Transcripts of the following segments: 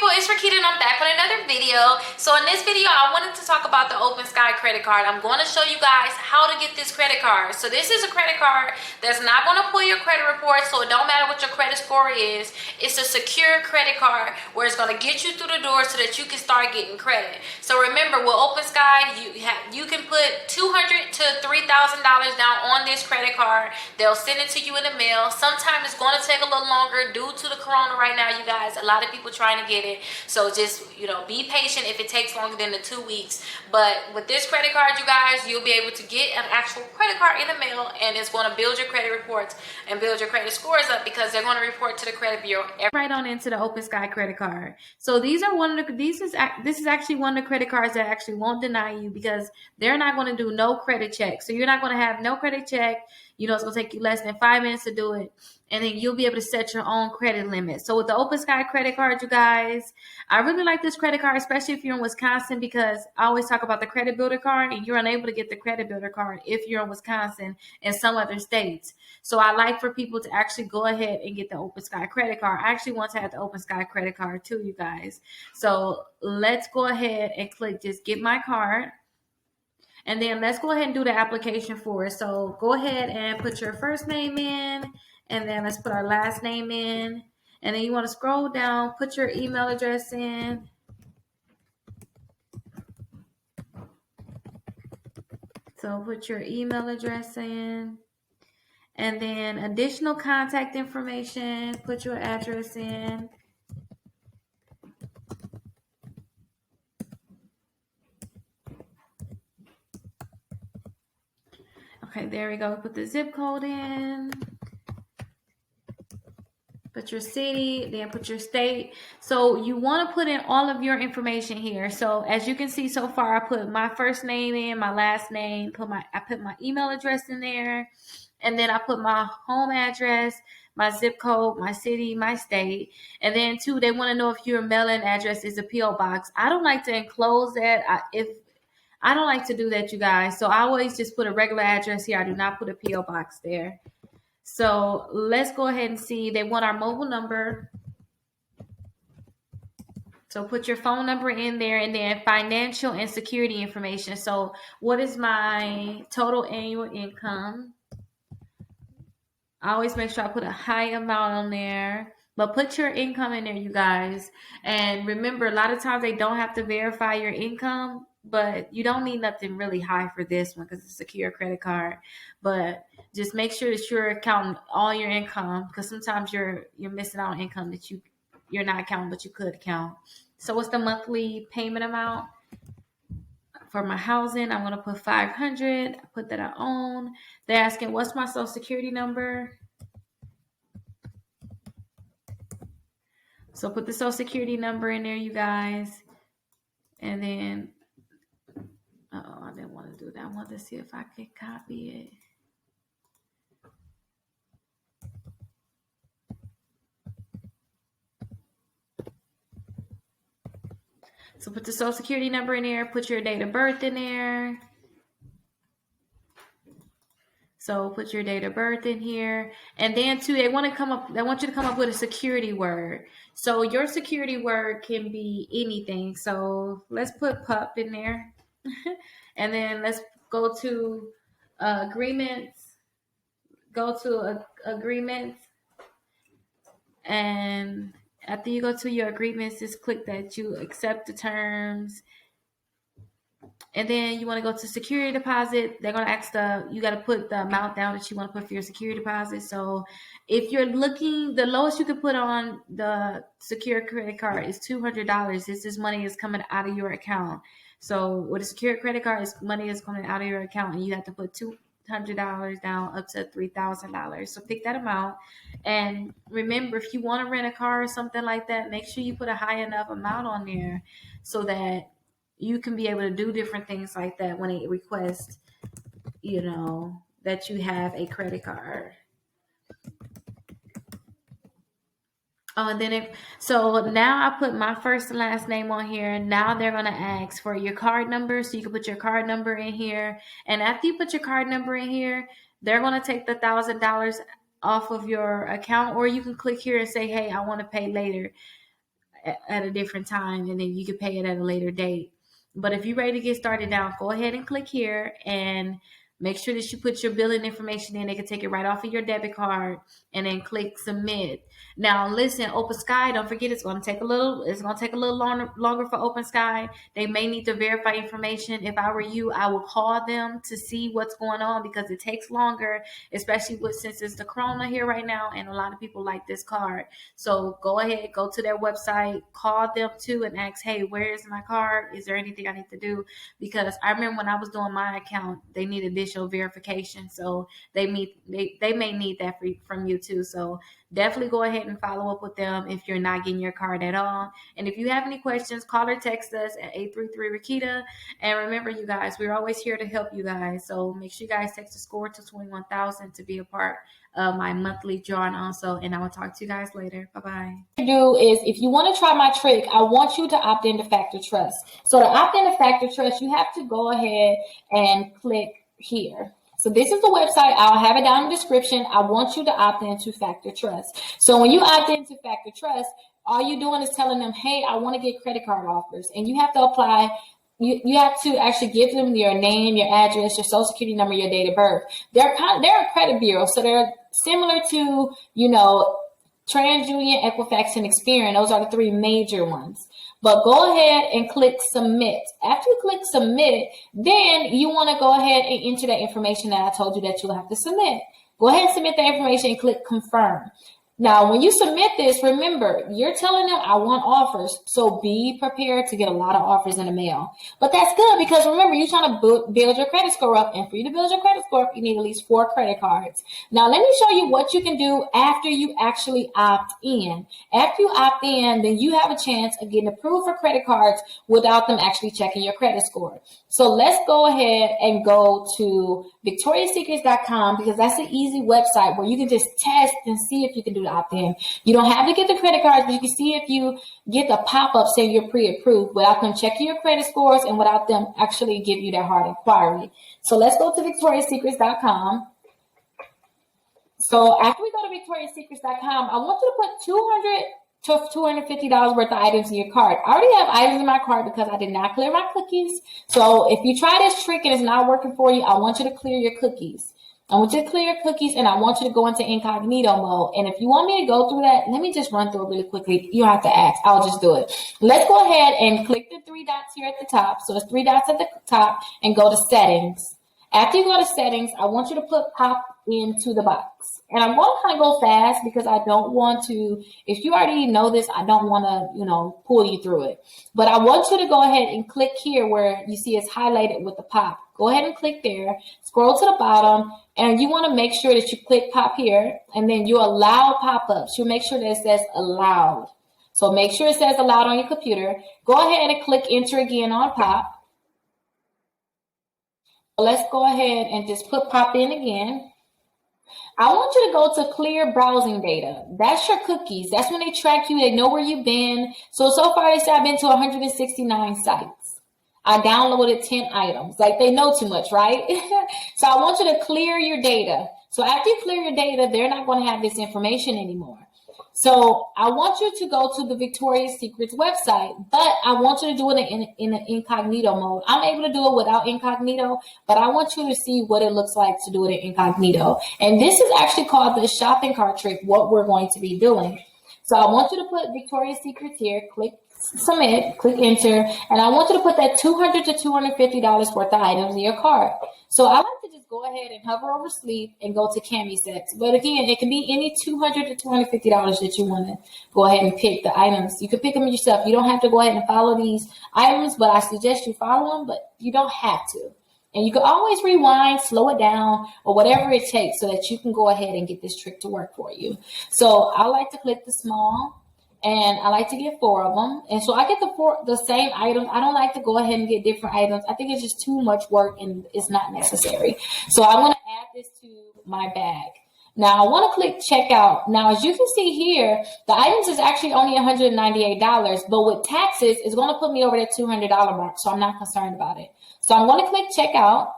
people, it's Rickita and I'm back with another video. So in this video, I wanted to talk about the OpenSky credit card. I'm going to show you guys how to get this credit card. So this is a credit card that's not going to pull your credit report, so it don't matter what your credit score is. It's a secure credit card where it's going to get you through the door so that you can start getting credit. So remember, with OpenSky, you can put $200 to $3,000 down on this credit card. They'll send it to you in the mail. Sometimes it's going to take a little longer due to the corona right now, you guys. A lot of people trying to get it, so just be patient if it takes longer than the 2 weeks. But with this credit card, you guys, you'll be able to get an actual credit card in the mail, and it's going to build your credit reports and build your credit scores up, because they're going to report to the credit bureau right on into the OpenSky credit card. So these are this is actually one of the credit cards that actually won't deny you, because they're not going to do no credit check. So you're not going to have no credit check. It's going to take you less than 5 minutes to do it. And then you'll be able to set your own credit limit. So with the OpenSky credit card, you guys, I really like this credit card, especially if you're in Wisconsin, because I always talk about the credit builder card, and you're unable to get the credit builder card if you're in Wisconsin and some other states. So I like for people to actually go ahead and get the OpenSky credit card. I actually want to have the OpenSky credit card too, you guys. So let's go ahead and click just get my card. And then let's go ahead and do the application for it. So go ahead and put your first name in, and then let's put our last name in. And then you want to scroll down, put your email address in. So put your email address in. And then additional contact information, put your address in. Okay, there we go. Put the zip code in. Put your city, then put your state. So you want to put in all of your information here. So as you can see so far, I put my first name in, my last name, I put my email address in there, and then I put my home address, my zip code, my city, my state. And then too, they want to know if your mailing address is a P.O. box. I don't like to enclose that. I don't like to do that, you guys. So I always just put a regular address here. I do not put a P.O. box there. So let's go ahead and see. They want our mobile number. So put your phone number in there, and then financial and security information. So what is my total annual income? I always make sure I put a high amount on there. But put your income in there, you guys. And remember, a lot of times they don't have to verify your income, but you don't need nothing really high for this one because it's a secure credit card. But just make sure that you're counting all your income, because sometimes you're missing out on income that you're not counting, but you could count. So what's the monthly payment amount? For my housing, I'm going to put $500. I put that I own. They're asking, what's my social security number? So put the social security number in there, you guys. And then, I didn't want to do that. I wanted to see if I could copy it. So put the social security number in there. Put your date of birth in there. So put your date of birth in here. And then too, they want you to come up with a security word. So your security word can be anything. So let's put pup in there. And then let's go to agreements. Go to agreements. And after you go to your agreements, just click that you accept the terms. And then you want to go to security deposit. They're going to ask you got to put the amount down that you want to put for your security deposit. So if you're looking, the lowest you can put on the secure credit card is $200. This money is coming out of your account. So with a secure credit card, money is coming out of your account, and you have to put $200 down up to $3,000. So pick that amount. And remember, if you want to rent a car or something like that, make sure you put a high enough amount on there so that you can be able to do different things like that when they request, that you have a credit card. Oh, and then so now I put my first and last name on here. Now they're going to ask for your card number. So you can put your card number in here. And after you put your card number in here, they're going to take the $1,000 off of your account, or you can click here and say, hey, I want to pay later. at a different time, and then you can pay it at a later date. But if you're ready to get started now, go ahead and click here and make sure that you put your billing information in. They can take it right off of your debit card, and then click submit. Now, listen, OpenSky, don't forget it's going to take a little longer for OpenSky. They may need to verify information. If I were you, I would call them to see what's going on, because it takes longer, especially since it's the Corona here right now, and a lot of people like this card. So go ahead, go to their website, call them too, and ask, hey, where is my card? Is there anything I need to do? Because I remember when I was doing my account, they need additional verification. So they may need that from you too. So definitely go ahead and follow up with them if you're not getting your card at all. And if you have any questions, call or text us at 833-Rickita. And remember, you guys, we're always here to help you guys. So make sure you guys text the score to 21,000 to be a part of my monthly drawing also. And I will talk to you guys later. Bye-bye. Do is, if you want to try my trick, I want you to opt into Factor Trust. So to opt into Factor Trust, you have to go ahead and click here. So this is the website. I'll have it down in the description. I want you to opt into Factor Trust. So when you opt into Factor Trust, all you're doing is telling them, hey, I want to get credit card offers. And you have to apply. You have to actually give them your name, your address, your social security number, your date of birth. They're a credit bureau, so they're similar to, TransUnion, Equifax, and Experian. Those are the three major ones. But go ahead and click submit. After you click submit, then you want to go ahead and enter that information that I told you that you'll have to submit. Go ahead and submit that information and click confirm. Now, when you submit this, remember, you're telling them, I want offers. So be prepared to get a lot of offers in the mail. But that's good, because remember, you're trying to build your credit score up. And for you to build your credit score up, you need at least 4 credit cards. Now, let me show you what you can do after you actually opt in. After you opt in, then you have a chance of getting approved for credit cards without them actually checking your credit score. So let's go ahead and go to victoriassecrets.com, because that's an easy website where you can just test and see if you can do the opt-in. You don't have to get the credit cards, but you can see if you get the pop-up saying you're pre-approved without them checking your credit scores and without them actually give you that hard inquiry. So let's go to victoriassecrets.com. So after we go to victoriassecrets.com, I want you to put $250 worth of items in your cart. I already have items in my cart because I did not clear my cookies. So if you try this trick and it's not working for you, I want you to clear your cookies. I want you to clear your cookies, and I want you to go into incognito mode. And if you want me to go through that, let me just run through it really quickly. You don't have to ask. I'll just do it. Let's go ahead and click the 3 dots here at the top. So it's 3 dots at the top, and go to settings. After you go to settings, I want you to put pop into the box. And I'm going to kind of go fast because I don't want to, if you already know this, I don't want to, pull you through it. But I want you to go ahead and click here where you see it's highlighted with the pop. Go ahead and click there, scroll to the bottom, and you want to make sure that you click pop here, and then you allow pop-ups. You make sure that it says allowed. So make sure it says allowed on your computer. Go ahead and click enter again on pop. Let's go ahead and just put pop in again. I want you to go to clear browsing data. That's your cookies. That's when they track you. They know where you've been. So far they say I've been to 169 sites. I downloaded 10 items. Like, they know too much, right? So I want you to clear your data. So after you clear your data, they're not going to have this information anymore. So I want you to go to the Victoria's Secrets website, but I want you to do it in an incognito mode. I'm able to do it without incognito, but I want you to see what it looks like to do it in incognito. And this is actually called the shopping cart trick, what we're going to be doing. So I want you to put Victoria's Secrets here, click submit, click enter, and I want you to put that $200 to $250 worth of items in your cart. So I like to just go ahead and hover over sleep and go to cami sets. But again, it can be any $200 to $250 that you want to go ahead and pick the items. You can pick them yourself. You don't have to go ahead and follow these items, but I suggest you follow them, but you don't have to. And you can always rewind, slow it down, or whatever it takes so that you can go ahead and get this trick to work for you. So I like to click the small, and I like to get 4 of them. And so I get the same items. I don't like to go ahead and get different items. I think it's just too much work and it's not necessary. So I want to add this to my bag. Now I want to click checkout. Now, as you can see here, the items is actually only $198, but with taxes, it's going to put me over that $200 mark. So I'm not concerned about it. So I'm going to click checkout.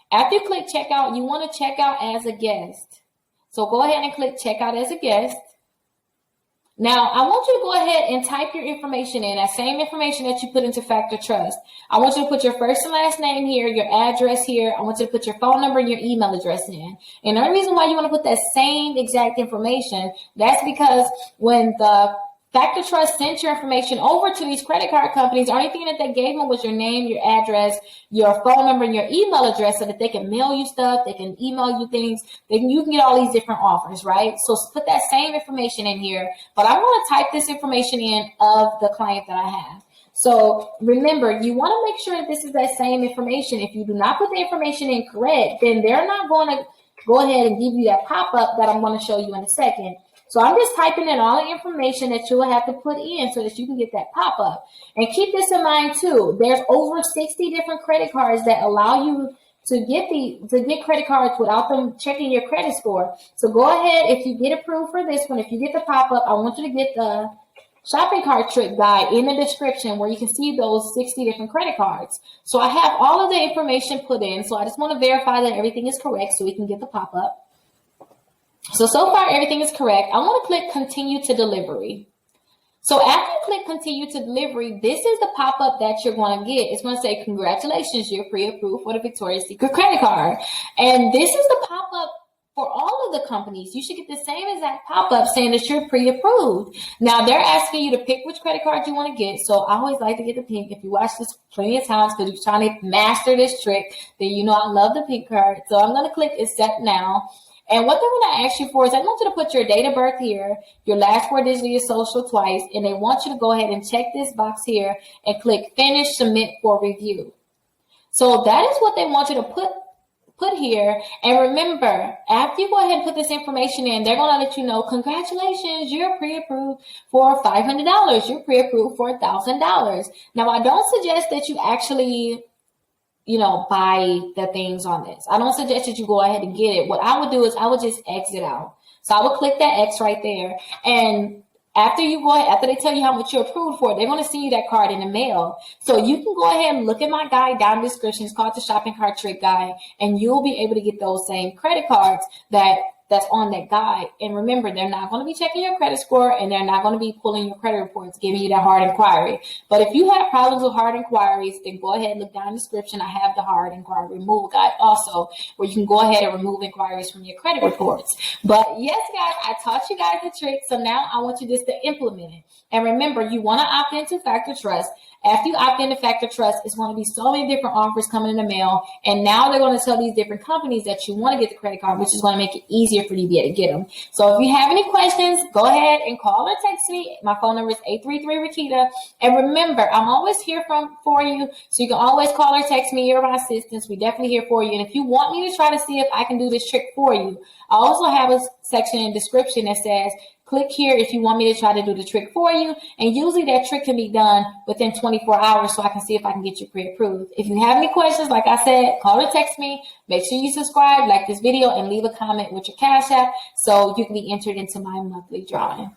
After you click checkout, you want to check out as a guest. So go ahead and click checkout as a guest. Now, I want you to go ahead and type your information in, that same information that you put into Factor Trust. I want you to put your first and last name here, your address here. I want you to put your phone number and your email address in. And the only reason why you want to put that same exact information, that's because when the Factor Trust sent your information over to these credit card companies, the only thing that they gave them was your name, your address, your phone number, and your email address so that they can mail you stuff, they can email you things, you can get all these different offers, right? So put that same information in here, but I'm going to type this information in of the client that I have. So remember, you want to make sure that this is that same information. If you do not put the information in correct, then they're not going to go ahead and give you that pop-up that I'm going to show you in a second. So I'm just typing in all the information that you will have to put in so that you can get that pop-up. And keep this in mind too. There's over 60 different credit cards that allow you to get credit cards without them checking your credit score. So go ahead, if you get approved for this one, if you get the pop-up, I want you to get the shopping cart trick guide in the description where you can see those 60 different credit cards. So I have all of the information put in. So I just want to verify that everything is correct so we can get the pop-up. So far, everything is correct. I want to click Continue to Delivery. So after you click Continue to Delivery, this is the pop-up that you're going to get. It's going to say, congratulations, you're pre-approved for the Victoria's Secret credit card. And this is the pop-up for all of the companies. You should get the same exact pop-up saying that you're pre-approved. Now, they're asking you to pick which credit card you want to get. So I always like to get the pink. If you watch this plenty of times because you're trying to master this trick, then you know I love the pink card. So I'm going to click Accept Now. And what they're going to ask you for is I want you to put your date of birth here, your last 4 digits of your social twice, and they want you to go ahead and check this box here and click Finish Submit for Review. So that is what they want you to put here. And remember, after you go ahead and put this information in, they're going to let you know, congratulations, you're pre-approved for $500. You're pre-approved for $1,000. Now, I don't suggest that you actually buy the things on this. I don't suggest that you go ahead and get it. What I would do is I would just exit out. So I would click that X right there. And after they tell you how much you're approved for, they're going to send you that card in the mail. So you can go ahead and look at my guide down in the description. It's called the Shopping Cart Trick Guide. And you'll be able to get those same credit cards that's on that guide. And remember, they're not going to be checking your credit score and they're not going to be pulling your credit reports, giving you that hard inquiry. But if you have problems with hard inquiries, then go ahead and look down in the description. I have the hard inquiry removal guide also, where you can go ahead and remove inquiries from your credit reports. But yes, guys, I taught you guys the trick. So now I want you just to implement it. And remember, you want to opt into Factor Trust. After you opt into Factor Trust, it's going to be so many different offers coming in the mail. And now they're going to tell these different companies that you want to get the credit card, which is going to make it easier for you to be able to get them. So if you have any questions, go ahead and call or text me. My phone number is 833-Rickita. And remember, I'm always here for you. So you can always call or text me. You're my assistants. We're definitely here for you. And if you want me to try to see if I can do this trick for you, I also have a section in the description that says, click here if you want me to try to do the trick for you. And usually that trick can be done within 24 hours so I can see if I can get you pre-approved. If you have any questions, like I said, call or text me. Make sure you subscribe, like this video, and leave a comment with your Cash App so you can be entered into my monthly drawing.